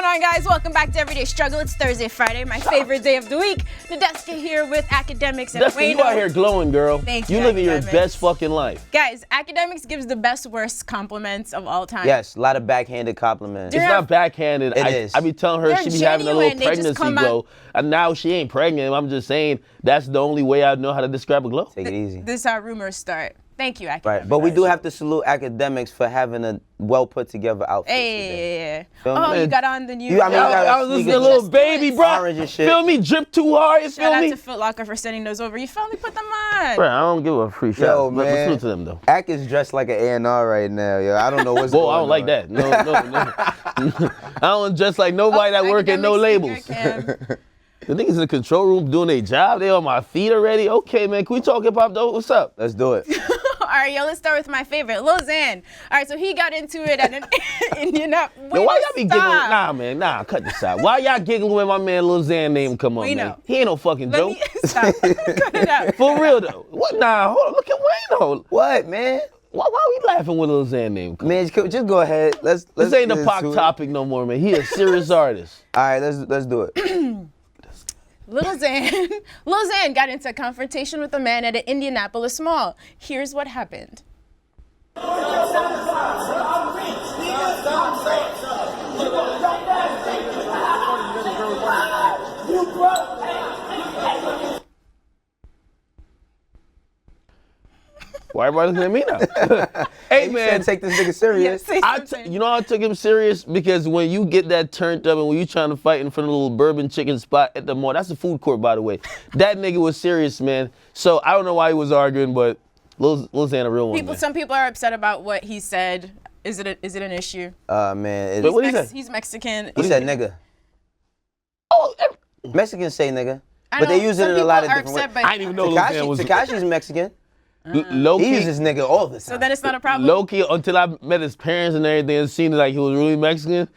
going on, guys? Welcome back to Everyday Struggle. It's Thursday, Friday, my favorite day of the week. Nadeska here with Akademiks and Wayno. You out here glowing, girl. Thank you. You living your best fucking life. Guys, Akademiks gives the best worst compliments of all time. Yes, a lot of backhanded compliments. It's not backhanded. It is. I be telling her she be having a little pregnancy glow. And now she ain't pregnant. I'm just saying that's the only way I know how to describe a glow. Take it easy. This is how rumors start. Thank you, Akademiks. Right, but we do have to salute Akademiks for having a well put together outfit. Hey, today. you got on the new. I was listening to Little Baby, bro. Orange and shit. Feel me? Drip too hard. You feel Shout me? out to Foot Locker for sending those over. You feel me? Put them on. Bro, I don't give a free shout. Yo, But man. salute to them though. Ak is dressed like an A&R right now, yo. I don't know what's going on. Whoa, I don't like that. No. I don't dress like nobody that work at no labels. The niggas in the control room doing their job. They on my feet already. Okay, man. Can we talk hip hop though? What's up? Let's do it. All right, yo, let's start with my favorite, Lil Xan. All right, so he got into it at an Indianapolis. Yo, why y'all be giggling? Nah, cut this out. Why y'all giggling when my man Lil Xan name come up, man? He ain't no fucking joke. Stop. Cut it out. For real though. What? Nah, hold on. Look at Wayno. What, man? Why we laughing when Lil Xan name come? Man, just go ahead. Let's This ain't get a POC into it. topic no more, man. He a serious artist. All right, let's do it. Lil Xan got into a confrontation with a man at an Indianapolis mall. Here's what happened. Why everybody looking at me now? Hey, You man. said take this nigga serious. You know I took him serious because when you get that turned up and when you trying to fight in front of a little bourbon chicken spot at the mall, that's a food court, by the way. That nigga was serious, man. So I don't know why he was arguing, but Lil Xan a real one, man. Some people are upset about what he said. Is it an issue? Man. But what he said? He's Mexican. He said nigga. Oh, Mexicans say nigga. I But they know use it some in a lot of people are different ways. upset, but I didn't even know Lil Xan was Tekashi's Mexican. low He key. uses nigga all the time. So then it's not a problem. Low key until I met his parents and everything and seen like he was really Mexican.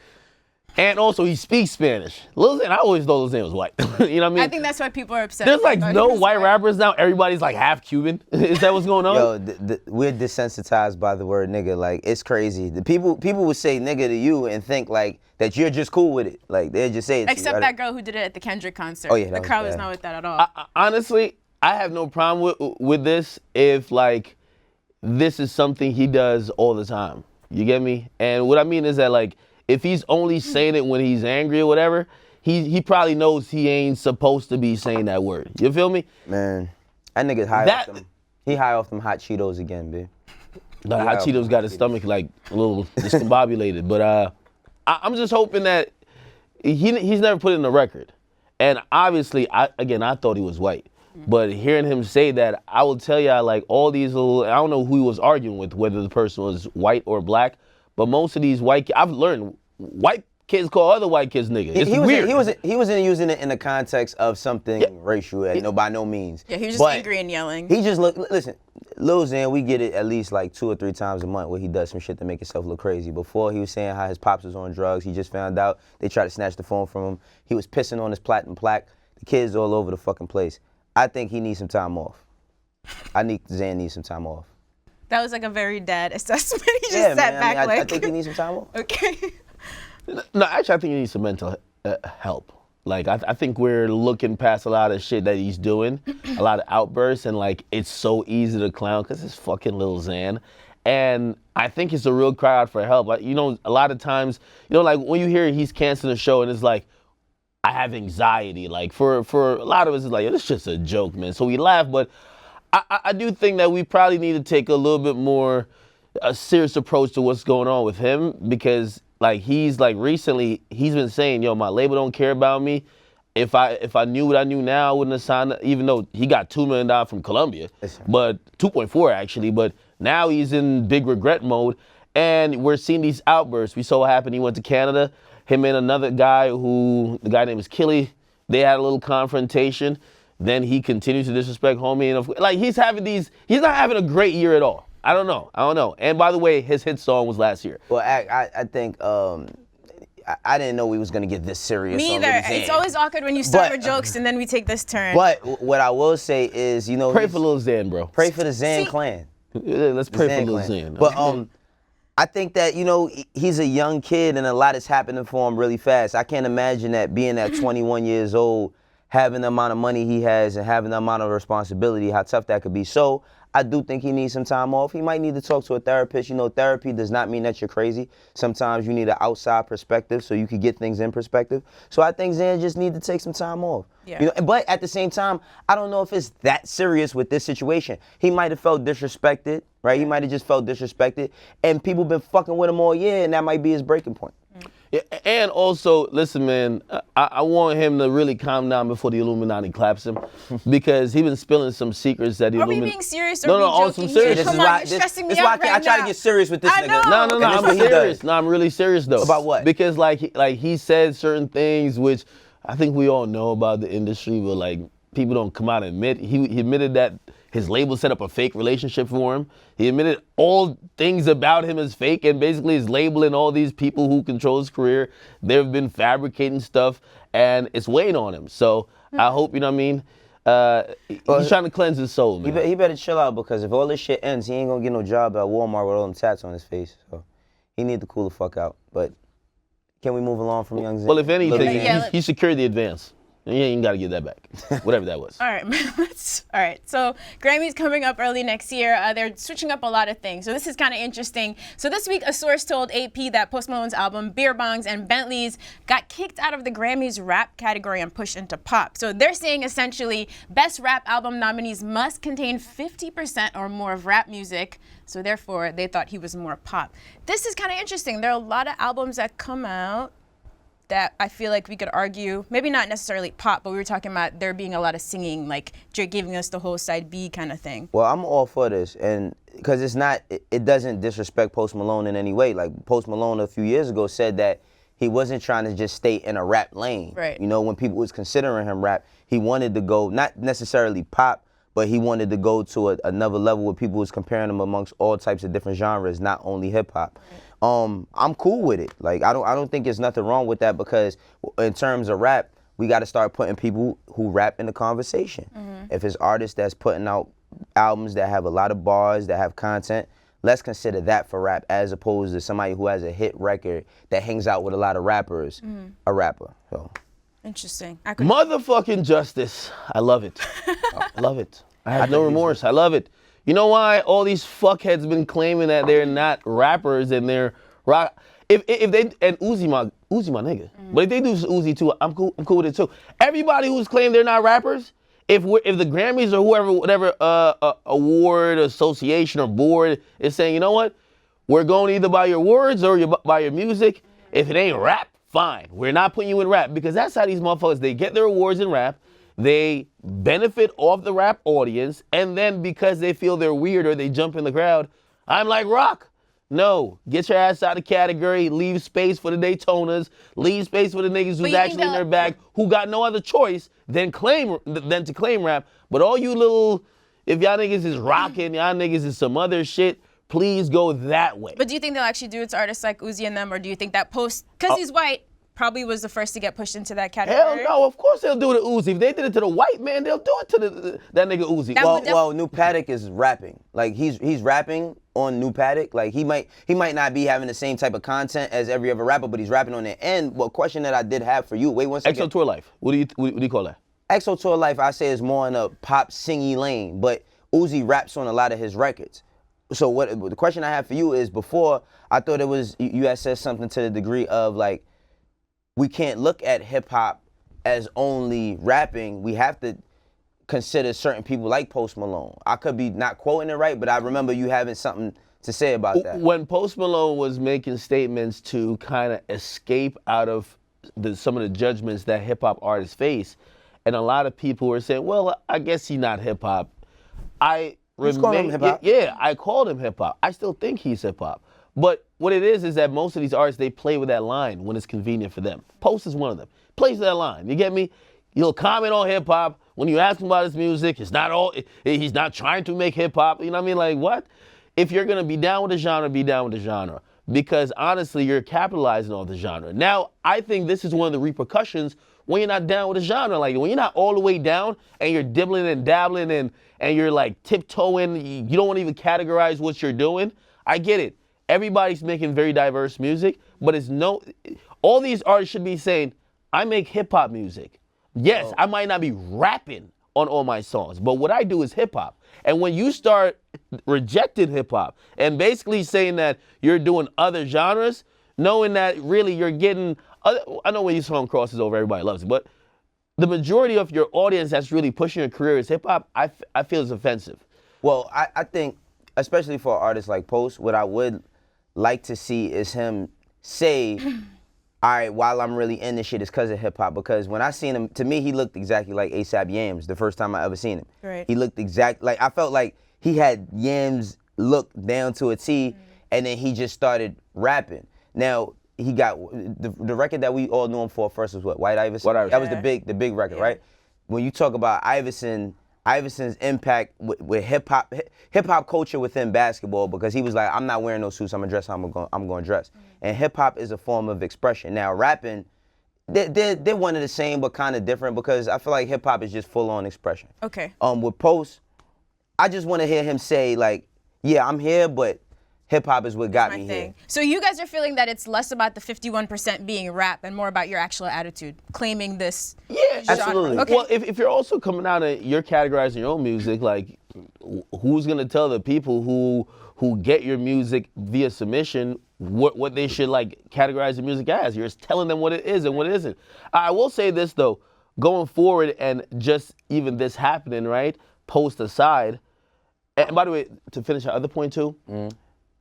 And also he speaks Spanish. Lil Xan, I always thought Lil Xan was white. You know what I mean? I think that's why people are upset. There's like They thought no he was white rappers now. Everybody's like half Cuban. Is that what's going on? Yo, we're desensitized by the word nigga. Like, it's crazy. The people would say nigga to you and think like that you're just cool with it. Like, they just say it. Except that girl who did it at the Kendrick concert. Oh, yeah, the that crowd was was bad. not with that at all. Honestly, I have no problem with this if like this is something he does all the time. You get me? And what I mean is that like if he's only saying it when he's angry or whatever, he probably knows he ain't supposed to be saying that word. You feel me? Man, that nigga's high off them. He high off them hot Cheetos again, bitch. The hot Cheetos got his stomach like a little discombobulated. But I'm just hoping that he's never put in a record. And obviously, I thought he was white. But hearing him say that, I will tell y'all like all these little, I don't know who he was arguing with, whether the person was white or black, but most of these white, I've learned white kids call other white kids nigga. It's weird. He wasn't using it in the context of something racial, by no means. Yeah, he was just angry and yelling. He just listen, Lil Xan, we get it at least like 2 or 3 times a month where he does some shit to make himself look crazy. Before he was saying how his pops was on drugs, he just found out they tried to snatch the phone from him. He was pissing on his platinum plaque. The kids all over the fucking place. I think he needs some time off. Xan needs some time off. That was like a very dad assessment. He just sat back like. I think he needs some time off. Okay. No, actually, I think he needs some mental help. Like, I think we're looking past a lot of shit that he's doing, a lot of outbursts, and like, it's so easy to clown because it's fucking Lil Xan. And I think it's a real cry out for help. Like, you know, a lot of times, you know, like when you hear he's canceling a show and it's like, I have anxiety. Like for a lot of us, it's like, it's just a joke, man. So we laugh, but I do think that we probably need to take a little bit more a serious approach to what's going on with him because like he's like recently he's been saying, yo, my label don't care about me. If I knew what I knew now, I wouldn't have signed, even though he got $2 million from Columbia, but 2.4 actually, but now he's in big regret mode and we're seeing these outbursts. We saw what happened. He went to Canada. Him and another guy the guy named is Killy, they had a little confrontation. Then he continues to disrespect homie. And like he's not having a great year at all. I don't know. And by the way, his hit song was last year. Well, I think I didn't know we was gonna get this serious. Me either. It's always awkward when you start with jokes and then we take this turn. But what I will say is, you know, pray for Lil Xan, bro. Pray for the Xan clan. Let's pray for Lil Xan. But I think that, you know, he's a young kid and a lot is happening for him really fast. I can't imagine that being at 21 years old, having the amount of money he has and having the amount of responsibility, how tough that could be. So I do think he needs some time off. He might need to talk to a therapist. You know, therapy does not mean that you're crazy. Sometimes you need an outside perspective so you can get things in perspective. So I think Xan just need to take some time off. Yeah. You know, but at the same time, I don't know if it's that serious with this situation. He might have felt disrespected, right? He might have just felt disrespected, and people been fucking with him all year, and that might be his breaking point. Yeah, and also, listen, man, I want him to really calm down before the Illuminati claps him, because he been spilling some secrets that the Are we Illuminati. being serious or No, are no, we on joking some serious. here? This is Come on, why, you're this stressing me is why out right I try to now. get serious with this I nigga. know. No, And I'm that's what he serious. does. No, I'm really serious though. About what? Because like he said certain things which I think we all know about the industry, but like people don't come out and admit. He admitted that his label set up a fake relationship for him. He admitted all things about him as fake, and basically his label and all these people who control his career, they've been fabricating stuff, and it's weighing on him. So I hope, you know what I mean, he's trying to cleanse his soul, man. He better chill out, because if all this shit ends, he ain't gonna get no job at Walmart with all them tats on his face. So he need to cool the fuck out. But can we move along from Young Xan? Well, if anything, Yeah, he secured the advance. You ain't got to get that back, whatever that was. All right, all right. So Grammy's coming up early next year. They're switching up a lot of things. So this is kind of interesting. So this week, a source told AP that Post Malone's album Beerbongs and Bentleys got kicked out of the Grammys rap category and pushed into pop. So they're saying essentially best rap album nominees must contain 50% or more of rap music. So therefore, they thought he was more pop. This is kind of interesting. There are a lot of albums that come out that I feel like we could argue, maybe not necessarily pop, but we were talking about there being a lot of singing, like Drake giving us the whole side B kind of thing. Well, I'm all for this, and because it doesn't disrespect Post Malone in any way. Like Post Malone a few years ago said that he wasn't trying to just stay in a rap lane. Right. You know, when people was considering him rap, he wanted to go, not necessarily pop, but he wanted to go to another level where people was comparing him amongst all types of different genres, not only hip hop. Right. I'm cool with it. Like I don't think there's nothing wrong with that, because in terms of rap, we got to start putting people who rap in the conversation. If it's artists that's putting out albums that have a lot of bars, that have content, let's consider that for rap, as opposed to somebody who has a hit record that hangs out with a lot of rappers, a rapper. So Interesting. Motherfucking justice. I love it. I love it. I have no remorse. I love it. You know why all these fuckheads been claiming that they're not rappers and they're rock? If they, and Uzi my nigga, but if they do Uzi too, I'm cool with it too. Everybody who's claimed they're not rappers, if the Grammys or whatever award association or board is saying, you know what, we're going either by your words or by your music. If it ain't rap, fine. We're not putting you in rap, because that's how these motherfuckers, they get their awards in rap. They benefit off the rap audience, and then because they feel they're weird or they jump in the crowd, I'm like rock. No, get your ass out of category, leave space for the Daytonas, leave space for the niggas who's actually in their bag, who got no other choice than to claim rap. But all you little, if y'all niggas is rocking, y'all niggas is some other shit, please go that way. But do you think they'll actually do it to artists like Uzi and them, or do you think that Post, because he's white, probably was the first to get pushed into that category? Hell no, of course they'll do it to Uzi. If they did it to the white man, they'll do it to that nigga Uzi. Well, New Paddock is rapping. Like he's rapping on New Paddock. Like he might not be having the same type of content as every other rapper, but he's rapping on it. And what question that I did have for you? Wait one second. EXO Tour Life. What do you call that? EXO Tour Life, I say, is more in a pop singy lane, but Uzi raps on a lot of his records. So the question I have for you is, before I thought it was, you had said something to the degree of like, we can't look at hip hop as only rapping. We have to consider certain people like Post Malone. I could be not quoting it right, but I remember you having something to say about that. When Post Malone was making statements to kind of escape out of some of the judgments that hip hop artists face, and a lot of people were saying, well, I guess he's not hip hop. I called him hip-hop? Yeah, I called him hip hop. I still think he's hip hop. But what it is that most of these artists, they play with that line when it's convenient for them. Post is one of them. Plays with that line. You get me? He'll comment on hip hop. When you ask him about his music, he's not trying to make hip hop. You know what I mean? Like, what? If you're gonna be down with the genre, be down with the genre. Because honestly, you're capitalizing on the genre. Now, I think this is one of the repercussions when you're not down with the genre. Like when you're not all the way down and you're dibbling and dabbling and you're like tiptoeing, you don't want to even categorize what you're doing. I get it. everybody's making very diverse music, but all these artists should be saying, I make hip hop music. Yes, I might not be rapping on all my songs, but what I do is hip hop. And when you start rejecting hip hop and basically saying that you're doing other genres, knowing that really you're getting, I know when your song crosses over, everybody loves it, but the majority of your audience that's really pushing your career is hip hop, I feel is offensive. Well, I think, especially for artists like Post, what I would like to see is him say, all right, while I'm really in this shit, it's because of hip hop. Because when I seen him, to me, he looked exactly like A$AP Yams the first time I ever seen him. Right. He looked like, I felt like he had Yams look down to a T, and then he just started rapping. Now, he got, the record that we all knew him for first was what, White Iverson? White Iverson. That was the big record, right? When you talk about Iverson's impact with hip hop culture within basketball, because he was like, I'm not wearing no suits, I'm gonna dress how I'm gonna dress. And hip hop is a form of expression. Now rapping, they're one of the same but kind of different, because I feel like hip hop is just full on expression. Okay. With Post, I just want to hear him say like, yeah, I'm here, but hip hop is what got me here. So you guys are feeling that it's less about the 51% being rap and more about your actual attitude, claiming this. Yeah, genre. absolutely. Okay. Well, if you're also coming out and you're categorizing your own music, like who's gonna tell the people who get your music via submission what they should like categorize the music as? You're just telling them what it is and what it isn't. I will say this though, going forward and just even this happening, right? Post aside, and by the way, to finish our other point too,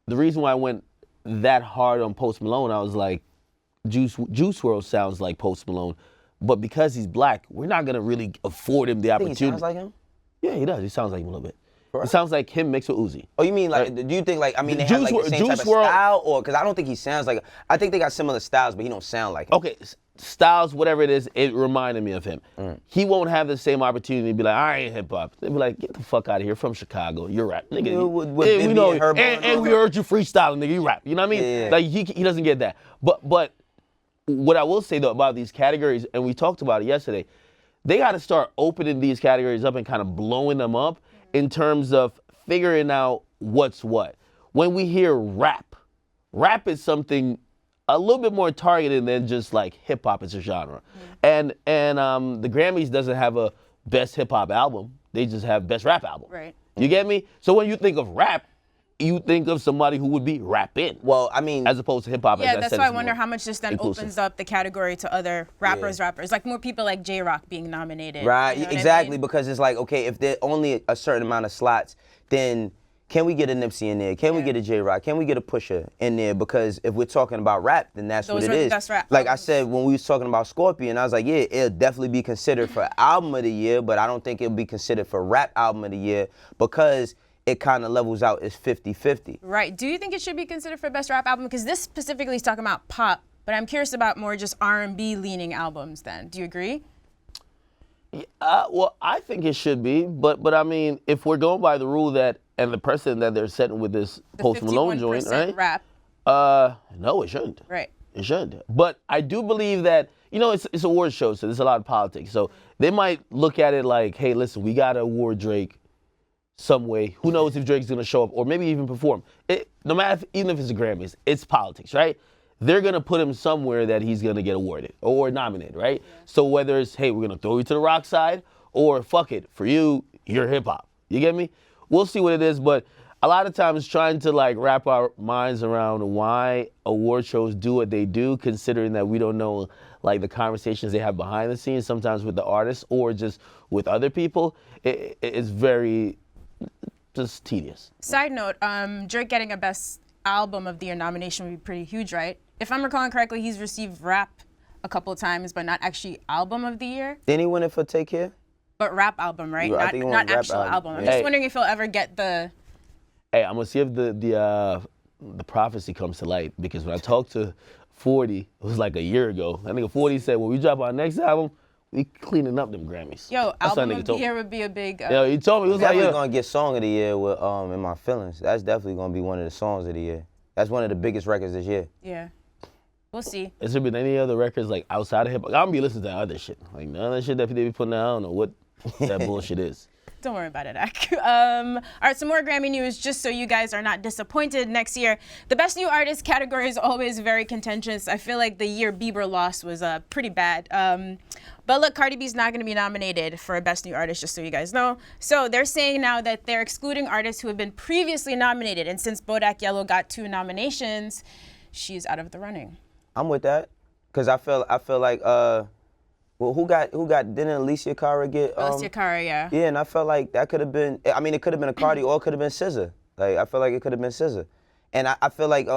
the reason why I went that hard on Post Malone, I was like, Juice WRLD sounds like Post Malone, but because he's black, we're not gonna really afford him the opportunity. He sounds like him? Yeah, he does. He sounds like him a little bit. Right. It sounds like him mixed with Uzi. Oh, you mean like, do you think like, I mean, they have like the same type of WRLD style, or, because I don't think he sounds like, I think they got similar styles, but he don't sound like him. Okay, styles, whatever it is, it reminded me of him. He won't have the same opportunity to be like, I ain't hip hop. They'll be like, get the fuck out of here, from Chicago, you're rap. Nigga, we know, and we heard you freestyling, nigga, you rap. You know what I mean? Yeah. Like, he doesn't get that. But what I will say though about these categories, and we talked about it yesterday, they gotta start opening these categories up and kind of blowing them up in terms of figuring out what's what. When we hear rap is something a little bit more targeted than just like hip hop as a genre. And the Grammys doesn't have a best hip hop album. They just have best rap album. Right. You get me? So when you think of rap, you think of somebody who would be rapping. Well, I mean, as opposed to hip hop. Yeah, that's why I wonder how much this then inclusive. opens up the category to other rappers, like more people like J-Rock being nominated. right, you know what exactly, I mean? because it's like, okay, if there's only a certain amount of slots, then can we get a Nipsey in there? Can we get a J-Rock? Can we get a Pusha in there? Because if we're talking about rap, then that's Those what it are the is. best rap Like I albums. said, when we was talking about Scorpion, I was like, yeah, it'll definitely be considered for album of the year, but I don't think it'll be considered for rap album of the year, because it kind of levels out as 50-50. Right. Do you think it should be considered for best rap album? Because this specifically is talking about pop, but I'm curious about more just R&B leaning albums then. Do you agree? Well, I think it should be, but I mean, if we're going by the rule that, and the precedent that they're setting with this The Post Malone joint, 51% right? rap. No, it shouldn't. Right. It shouldn't. But I do believe that, you know, it's award show, so there's a lot of politics. So they might look at it like, hey, listen, we got to award Drake some way. Who knows if Drake's gonna show up or maybe even perform. No matter even if it's the Grammys, it's politics, right? They're gonna put him somewhere that he's gonna get awarded or nominated, right? Yeah. So whether it's, hey, we're gonna throw you to the rock side, or fuck it, for you, you're hip hop. You get me? We'll see what it is, but a lot of times trying to like wrap our minds around why award shows do what they do, considering that we don't know like the conversations they have behind the scenes, sometimes with the artists or just with other people, it's very just tedious. Side note, Drake getting a best album of the year nomination would be pretty huge, right? If I'm recalling correctly, he's received rap a couple of times, but not actually album of the year. Didn't he win it for Take Care? But rap album, right? I think he won Not rap actual album. I'm Hey. just wondering if he'll ever get the... Hey, I'm gonna see if the prophecy comes to light, because when I talked to 40, it was like a year ago. I think 40 said, when we drop our next album, we cleaning up them Grammys. Yo, That's album what that nigga of the told me. year would be a big... Yeah, he told me, he was like, Definitely yeah. gonna get Song of the Year with In My Feelings. That's definitely gonna be one of the songs of the year. That's one of the biggest records this year. Yeah. We'll see. Has there been any other records like outside of hip hop? I'm gonna be listening to other shit. Like none of that shit that they be putting out, I don't know what that bullshit is. Don't worry about it, Ak. All right, some more Grammy news, just so you guys are not disappointed next year. The Best New Artist category is always very contentious. I feel like the year Bieber lost was pretty bad. But look, Cardi B's not going to be nominated for a Best New Artist, just so you guys know. So they're saying now that they're excluding artists who have been previously nominated. And since Bodak Yellow got 2 nominations, she's out of the running. I'm with that, cause I feel like well, who got didn't Alicia Cara get? Alicia Cara, yeah. Yeah, and I felt like that could have been. I mean, it could have been a Cardi or it could have been SZA. Like I feel like it could have been SZA, and I feel like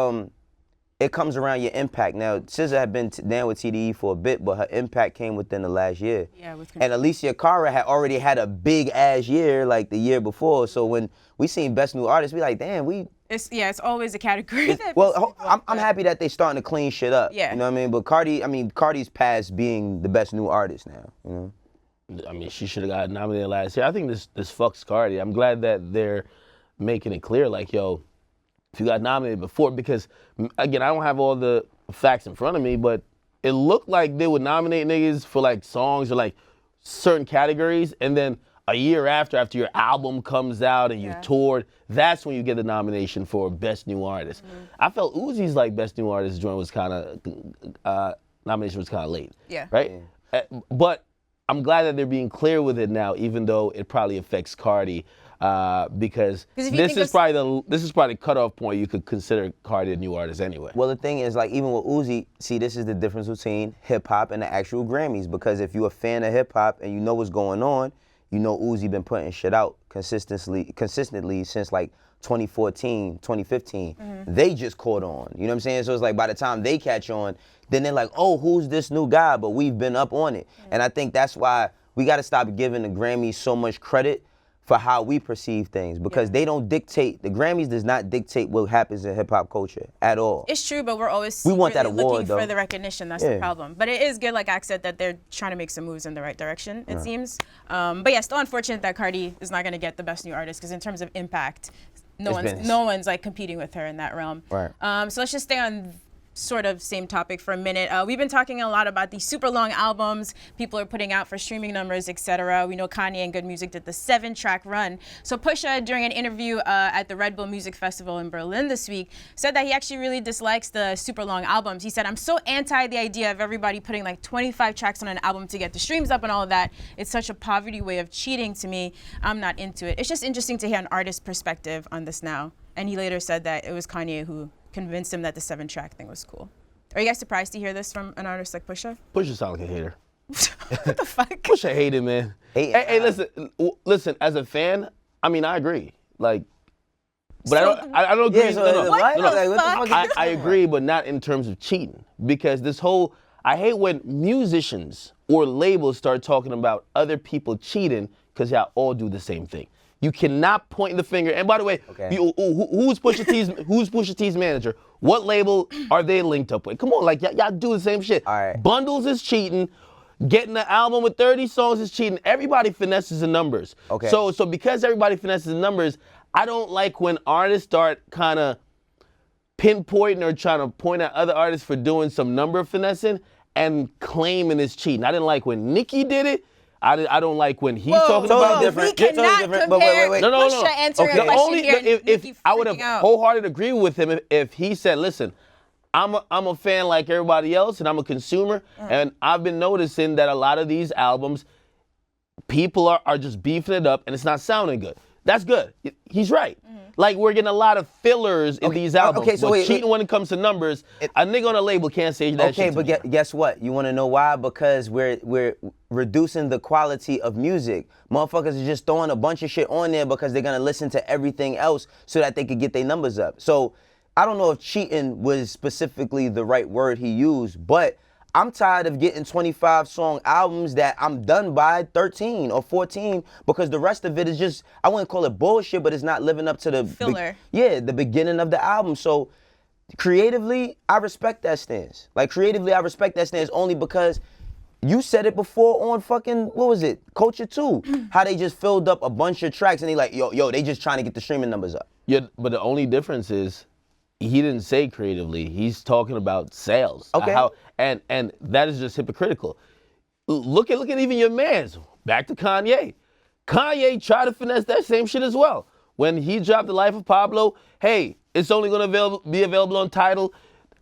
it comes around your impact. Now, SZA had been down with TDE for a bit, but her impact came within the last year. Yeah, and Alicia Cara had already had a big ass year like the year before. So when we seen Best New Artist, we like, damn, It's always a category. Well, I'm happy that they starting to clean shit up. Yeah. You know what I mean? But Cardi's past being the Best New Artist now. You know? I mean, she should have got nominated last year. I think this fucks Cardi. I'm glad that they're making it clear, like, yo, if you got nominated before, because, again, I don't have all the facts in front of me, but it looked like they would nominate niggas for, like, songs or, like, certain categories, and then a year after your album comes out and you've toured, that's when you get the nomination for Best New Artist. I felt Uzi's, like, Best New Artist joint was kind of, nomination was kind of late. Yeah. Right? Yeah. But I'm glad that they're being clear with it now, even though it probably affects Cardi, because this is probably the cutoff point you could consider Cardi a new artist anyway. Well, the thing is, like, even with Uzi, see, this is the difference between hip-hop and the actual Grammys, because if you're a fan of hip-hop and you know what's going on, you know Uzi been putting shit out consistently since, like, 2014, 2015. They just caught on, you know what I'm saying? So it's like by the time they catch on, then they're like, oh, who's this new guy? But we've been up on it. And I think that's why we got to stop giving the Grammys so much credit for how we perceive things, because they don't dictate, the Grammys does not dictate what happens in hip hop culture at all. It's true, but we're always want that award, looking though. for the recognition. That's the problem. But it is good, like Ak said, that they're trying to make some moves in the right direction, it seems. But yeah, still unfortunate that Cardi is not going to get the Best New Artist, because in terms of impact, no one's like competing with her in that realm. Right. So let's just stay on sort of same topic for a minute. We've been talking a lot about these super long albums people are putting out for streaming numbers, etc. We know Kanye and Good Music did the 7-track run. So Pusha, during an interview at the Red Bull Music Festival in Berlin this week, said that he actually really dislikes the super long albums. He said, I'm so anti the idea of everybody putting like 25 tracks on an album to get the streams up and all of that. It's such a poverty way of cheating to me. I'm not into it. It's just interesting to hear an artist's perspective on this now. And he later said that it was Kanye who convinced him that the 7-track thing was cool. Are you guys surprised to hear this from an artist like Pusha? Pusha sounds like a hater. What the fuck? Pusha hated, man. Hey, listen. As a fan, I mean, I agree. Like, but I don't agree. I agree, but not in terms of cheating, because I hate when musicians or labels start talking about other people cheating because y'all all do the same thing. You cannot point the finger. And by the way, who's Pusha T's manager? What label are they linked up with? Come on, like y'all do the same shit. All right. Bundles is cheating. Getting an album with 30 songs is cheating. Everybody finesses the numbers. Okay. So because everybody finesses the numbers, I don't like when artists start kind of pinpointing or trying to point at other artists for doing some number finessing and claiming it's cheating. I didn't like when Nicki did it. I don't like when he's talking about different. We cannot compare Pusha answering a question here. If I would have wholeheartedly agreed with him if he said, listen, I'm a fan like everybody else and I'm a consumer, and I've been noticing that a lot of these albums, people are just beefing it up and it's not sounding good. That's good. He's right. Like, we're getting a lot of fillers in these albums. Okay, so cheating when it comes to numbers, a nigga on a label can't say that shit. Okay, but guess what? You want to know why? Because we're reducing the quality of music. Motherfuckers are just throwing a bunch of shit on there because they're gonna listen to everything else so that they could get their numbers up. So I don't know if cheating was specifically the right word he used, but I'm tired of getting 25 song albums that I'm done by 13 or 14 because the rest of it is just, I wouldn't call it bullshit, but it's not living up to the filler. The beginning of the album. So creatively, I respect that stance. Like, creatively, I respect that stance only because you said it before on fucking, what was it, Culture 2, how they just filled up a bunch of tracks and they like, yo, they just trying to get the streaming numbers up. Yeah, but the only difference is he didn't say creatively. He's talking about sales. Okay. And that is just hypocritical. Look at even your mans. Back to Kanye. Kanye tried to finesse that same shit as well. When he dropped The Life of Pablo, hey, it's only gonna be available on Tidal.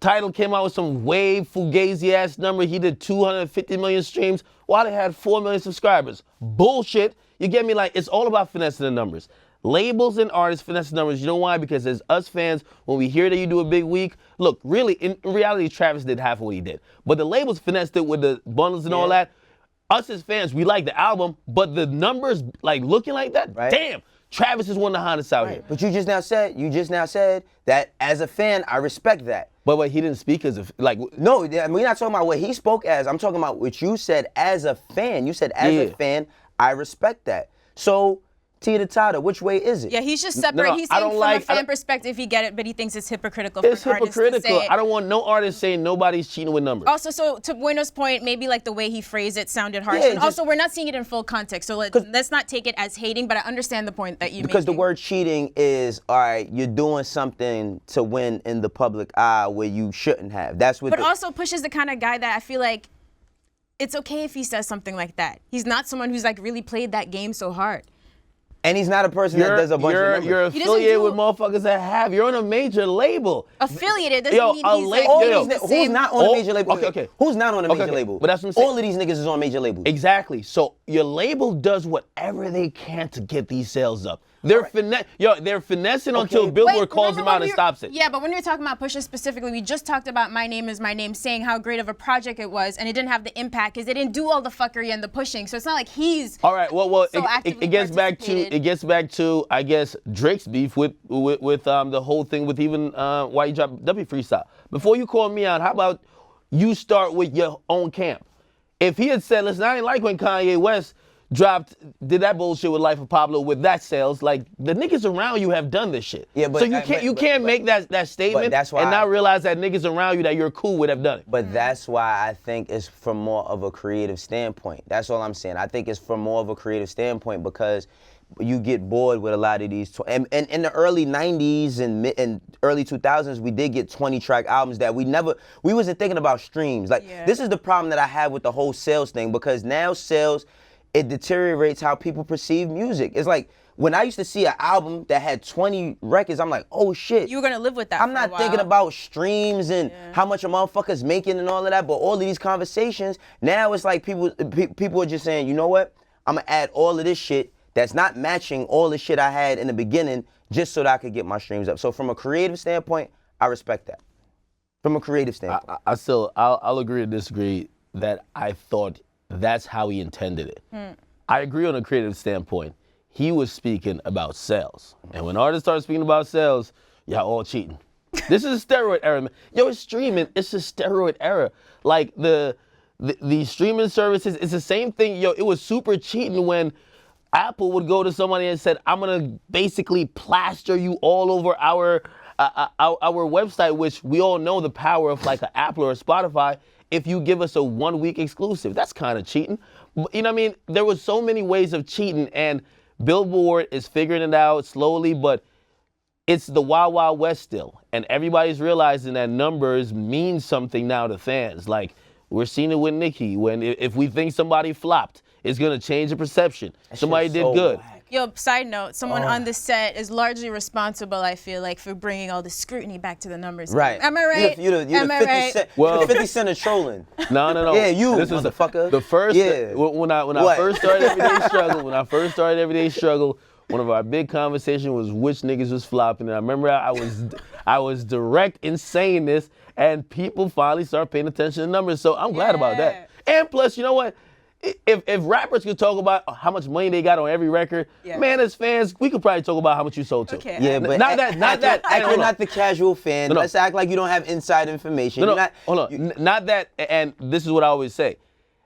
Tidal came out with some wave fugazi ass number. He did 250 million streams while they had 4 million subscribers. Bullshit. You get me? Like, it's all about finessing the numbers. Labels and artists finesse the numbers. You know why? Because as us fans, when we hear that you do a big week, look, really, in reality, Travis did half of what he did. But the labels finessed it with the bundles and all that. Us as fans, we like the album, but the numbers, like, looking like that, damn, Travis is one of the hottest out here. But you just now said that as a fan, I respect that. But he didn't speak as a, like. No, we're not talking about what he spoke as. I'm talking about what you said as a fan. You said as a fan, I respect that. So, Tita Tata, which way is it? Yeah, he's just separate. He's saying from a fan perspective, he get it, but he thinks it's hypocritical for an artist to say it. I don't want no artist saying nobody's cheating with numbers. Also, so to Wayno's point, maybe like the way he phrased it sounded harsh. And also, we're not seeing it in full context, so let's not take it as hating, but I understand the point that you make. Because the word cheating is, all right, you're doing something to win in the public eye where you shouldn't have. That's what. But also, Push is the kind of guy that I feel like it's okay if he says something like that. He's not someone who's like really played that game so hard. And he's not a person that does a bunch of numbers. You're affiliated with motherfuckers that have. You're on a major label. Affiliated doesn't mean he's like, who's not on a major label? Okay. Who's not on a major label? But that's what I'm saying. All of these niggas is on major labels. Exactly. So your label does whatever they can to get these sales up. They're finessing until Billboard calls them out and stops it. Yeah, but when you're talking about Pusha specifically, we just talked about My Name Is My Name, saying how great of a project it was, and it didn't have the impact because they didn't do all the fuckery and the pushing. So it's not like he's all right. Well, so it gets back to I guess Drake's beef with the whole thing with even why you dropped W Freestyle. Before you call me out, how about you start with your own camp? If he had said, listen, I didn't like when Kanye West did that bullshit with Life of Pablo with that sales, like the niggas around you have done this shit. Yeah, but so you can't make that statement and not realize that niggas around you that you're cool with have done it. But that's why I think it's from more of a creative standpoint. That's all I'm saying. I think it's from more of a creative standpoint because you get bored with a lot of these. And in the early 90s and early 2000s, we did get 20-track albums that we wasn't thinking about streams. Like, this is the problem that I have with the whole sales thing, because now sales, it deteriorates how people perceive music. It's like, when I used to see an album that had 20 records, I'm like, oh shit. You were gonna live with that. I'm not thinking about streams and how much a motherfucker's making and all of that, but all of these conversations, now it's like people are just saying, you know what? I'm gonna add all of this shit that's not matching all the shit I had in the beginning just so that I could get my streams up. So from a creative standpoint, I respect that. From a creative standpoint. I'll agree to disagree that I thought that's how he intended it. I agree on a creative standpoint. He was speaking about sales. And when artists start speaking about sales, y'all all cheating. This is a steroid era, man. Yo, it's streaming. It's a steroid era. Like the streaming services, it's the same thing. Yo, it was super cheating when Apple would go to somebody and said, I'm gonna basically plaster you all over our website, which we all know the power of like an Apple or a Spotify. If you give us a 1-week exclusive, that's kind of cheating. You know what I mean? There was so many ways of cheating, and Billboard is figuring it out slowly, but it's the Wild Wild West still. And everybody's realizing that numbers mean something now to fans. Like, we're seeing it with Nicki, if we think somebody flopped, it's gonna change the perception. Somebody did good. Yo, side note, someone on the set is largely responsible, I feel like, for bringing all the scrutiny back to the numbers. Right. Am I right? You're the 50 Cent of trolling. No. Yeah, you, this motherfucker. The first, when I first started Everyday Struggle, one of our big conversations was which niggas was flopping. And I remember I was direct in saying this, and people finally started paying attention to numbers. So I'm glad about that. And plus, you know what? If rappers could talk about how much money they got on every record, man, as fans, we could probably talk about how much you sold to. Okay. Yeah, but not that. You're not the casual fan. Let's act like you don't have inside information. Hold on. Not that, and this is what I always say,